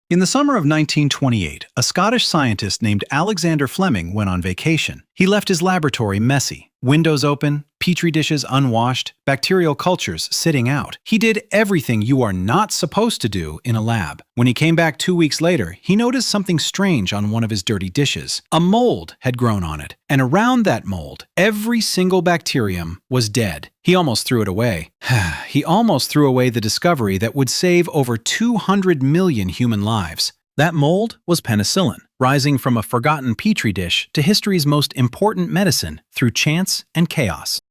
In the summer of 1928, a Scottish scientist named Alexander Fleming went on vacation. He left his laboratory messy, windows open, petri dishes unwashed, bacterial cultures sitting out. He did everything you are not supposed to do in a lab. When he came back 2 weeks later, he noticed something strange on one of his dirty dishes. A mold had grown on it, and around that mold, every single bacterium was dead. He almost threw it away. He almost threw away the discovery that would save over 200 million human lives. That mold was penicillin, rising from a forgotten petri dish to history's most important medicine through chance and chaos.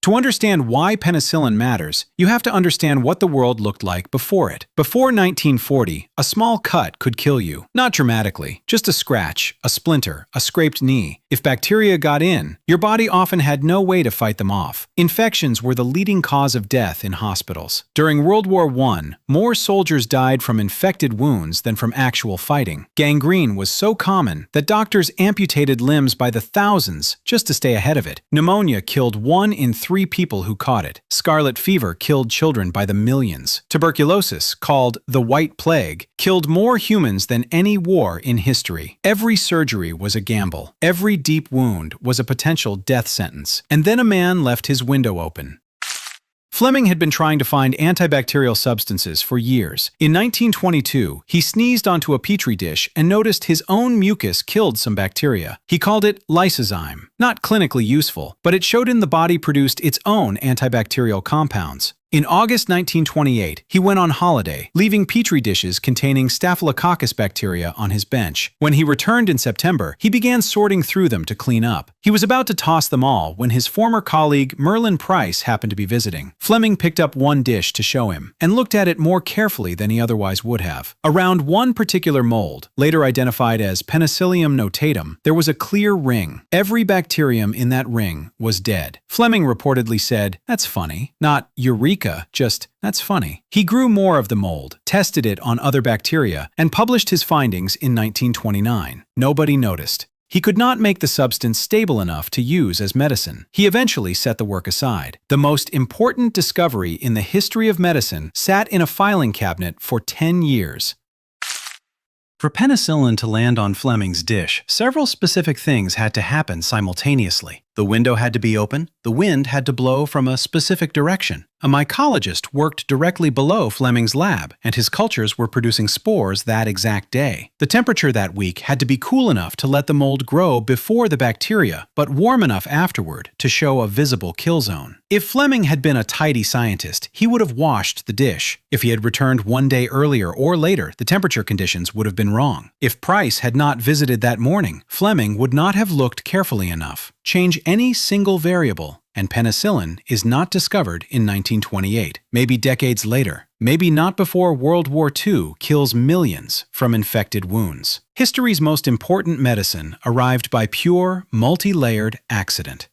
To understand why penicillin matters, you have to understand what the world looked like before it. Before 1940, a small cut could kill you. Not dramatically, just a scratch, a splinter, a scraped knee. If bacteria got in, your body often had no way to fight them off. Infections were the leading cause of death in hospitals. During World War I, more soldiers died from infected wounds than from actual fighting. Gangrene was so common that doctors amputated limbs by the thousands just to stay ahead of it. Pneumonia killed 1 in 3 people who caught it. Scarlet fever killed children by the millions. Tuberculosis, called the White Plague, killed more humans than any war in history. Every surgery was a gamble. Every deep wound was a potential death sentence. And then a man left his window open. Fleming had been trying to find antibacterial substances for years. In 1922, he sneezed onto a petri dish and noticed his own mucus killed some bacteria. He called it lysozyme. Not clinically useful, but it showed the body produced its own antibacterial compounds. In August 1928, he went on holiday, leaving petri dishes containing Staphylococcus bacteria on his bench. When he returned in September, he began sorting through them to clean up. He was about to toss them all when his former colleague Merlin Price happened to be visiting. Fleming picked up one dish to show him, and looked at it more carefully than he otherwise would have. Around one particular mold, later identified as Penicillium notatum, there was a clear ring. Every bacterium in that ring was dead. Fleming reportedly said, "That's funny," not "Eureka," just, "That's funny." He grew more of the mold, tested it on other bacteria, and published his findings in 1929. Nobody noticed. He could not make the substance stable enough to use as medicine. He eventually set the work aside. The most important discovery in the history of medicine sat in a filing cabinet for 10 years. For penicillin to land on Fleming's dish, several specific things had to happen simultaneously. The window had to be open, the wind had to blow from a specific direction. A mycologist worked directly below Fleming's lab, and his cultures were producing spores that exact day. The temperature that week had to be cool enough to let the mold grow before the bacteria, but warm enough afterward to show a visible kill zone. If Fleming had been a tidy scientist, he would have washed the dish. If he had returned 1 day earlier or later, the temperature conditions would have been wrong. If Price had not visited that morning, Fleming would not have looked carefully enough. Change any single variable, and penicillin is not discovered in 1928, maybe decades later, maybe not before World War II kills millions from infected wounds. History's most important medicine arrived by pure, multi-layered accident.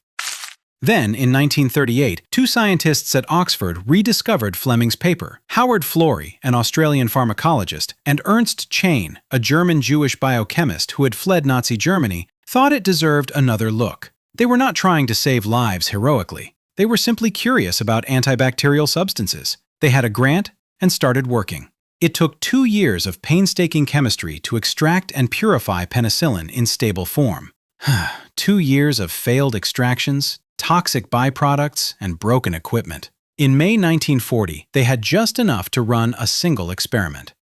Then, in 1938, 2 scientists at Oxford rediscovered Fleming's paper. Howard Florey, an Australian pharmacologist, and Ernst Chain, a German-Jewish biochemist who had fled Nazi Germany, thought it deserved another look. They were not trying to save lives heroically. They were simply curious about antibacterial substances. They had a grant and started working. It took 2 years of painstaking chemistry to extract and purify penicillin in stable form. 2 years of failed extractions, toxic byproducts, and broken equipment. In May 1940, they had just enough to run a single experiment.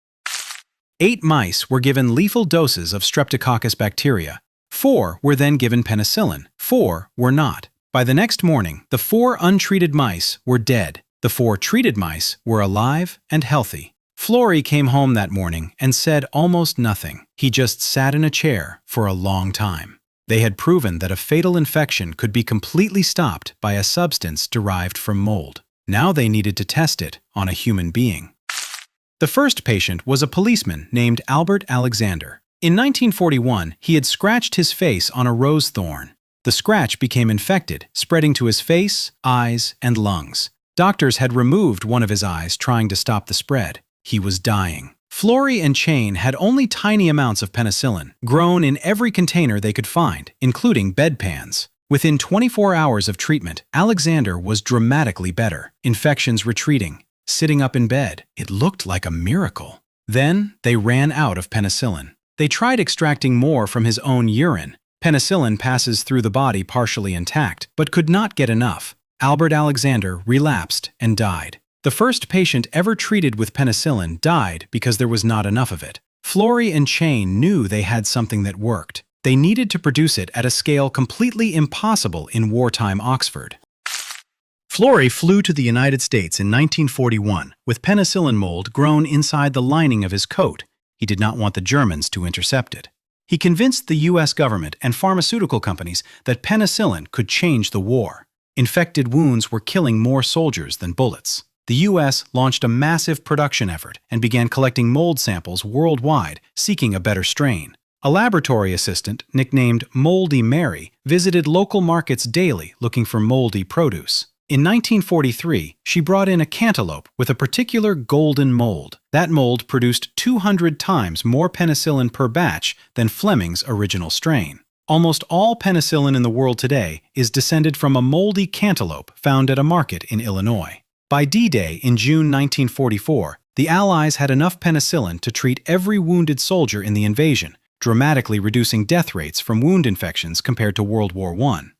8 mice were given lethal doses of Streptococcus bacteria. 4 were then given penicillin. 4 were not. By the next morning, the 4 untreated mice were dead. The 4 treated mice were alive and healthy. Florey came home that morning and said almost nothing. He just sat in a chair for a long time. They had proven that a fatal infection could be completely stopped by a substance derived from mold. Now they needed to test it on a human being. The first patient was a policeman named Albert Alexander. In 1941, he had scratched his face on a rose thorn. The scratch became infected, spreading to his face, eyes, and lungs. Doctors had removed one of his eyes trying to stop the spread. He was dying. Florey and Chain had only tiny amounts of penicillin, grown in every container they could find, including bedpans. Within 24 hours of treatment, Alexander was dramatically better, infections retreating, sitting up in bed. It looked like a miracle. Then, they ran out of penicillin. They tried extracting more from his own urine. Penicillin passes through the body partially intact, but could not get enough. Albert Alexander relapsed and died. The first patient ever treated with penicillin died because there was not enough of it. Florey and Chain knew they had something that worked. They needed to produce it at a scale completely impossible in wartime Oxford. Florey flew to the United States in 1941 with penicillin mold grown inside the lining of his coat. He did not want the Germans to intercept it. He convinced the U.S. government and pharmaceutical companies that penicillin could change the war. Infected wounds were killing more soldiers than bullets. The U.S. launched a massive production effort and began collecting mold samples worldwide, seeking a better strain. A laboratory assistant, nicknamed Moldy Mary, visited local markets daily looking for moldy produce. In 1943, she brought in a cantaloupe with a particular golden mold. That mold produced 200 times more penicillin per batch than Fleming's original strain. Almost all penicillin in the world today is descended from a moldy cantaloupe found at a market in Illinois. By D-Day in June 1944, the Allies had enough penicillin to treat every wounded soldier in the invasion, dramatically reducing death rates from wound infections compared to World War I.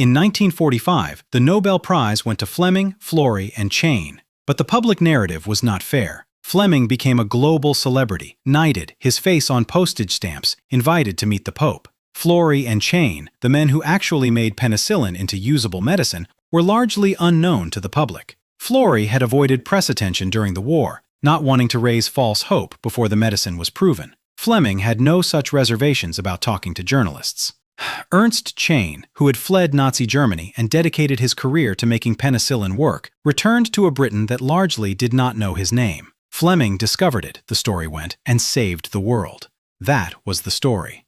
In 1945, the Nobel Prize went to Fleming, Florey, and Chain. But the public narrative was not fair. Fleming became a global celebrity, knighted, his face on postage stamps, invited to meet the Pope. Florey and Chain, the men who actually made penicillin into usable medicine, were largely unknown to the public. Florey had avoided press attention during the war, not wanting to raise false hope before the medicine was proven. Fleming had no such reservations about talking to journalists. Ernst Chain, who had fled Nazi Germany and dedicated his career to making penicillin work, returned to a Britain that largely did not know his name. Fleming discovered it, the story went, and saved the world. That was the story.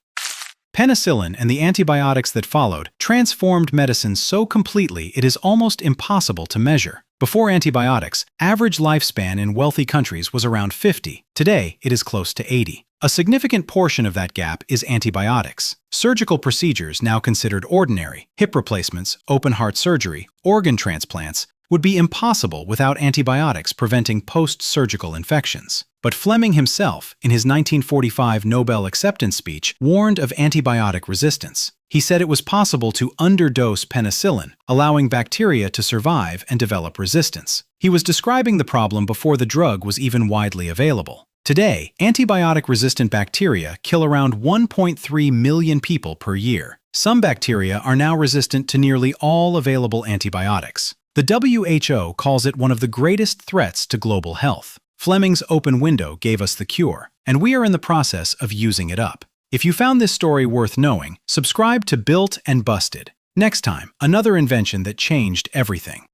Penicillin and the antibiotics that followed transformed medicine so completely it is almost impossible to measure. Before antibiotics, average lifespan in wealthy countries was around 50. Today, it is close to 80. A significant portion of that gap is antibiotics. Surgical procedures now considered ordinary, hip replacements, open-heart surgery, organ transplants, would be impossible without antibiotics preventing post-surgical infections. But Fleming himself, in his 1945 Nobel acceptance speech, warned of antibiotic resistance. He said it was possible to underdose penicillin, allowing bacteria to survive and develop resistance. He was describing the problem before the drug was even widely available. Today, antibiotic-resistant bacteria kill around 1.3 million people per year. Some bacteria are now resistant to nearly all available antibiotics. The WHO calls it one of the greatest threats to global health. Fleming's open window gave us the cure, and we are in the process of using it up. If you found this story worth knowing, subscribe to Built and Busted. Next time, another invention that changed everything.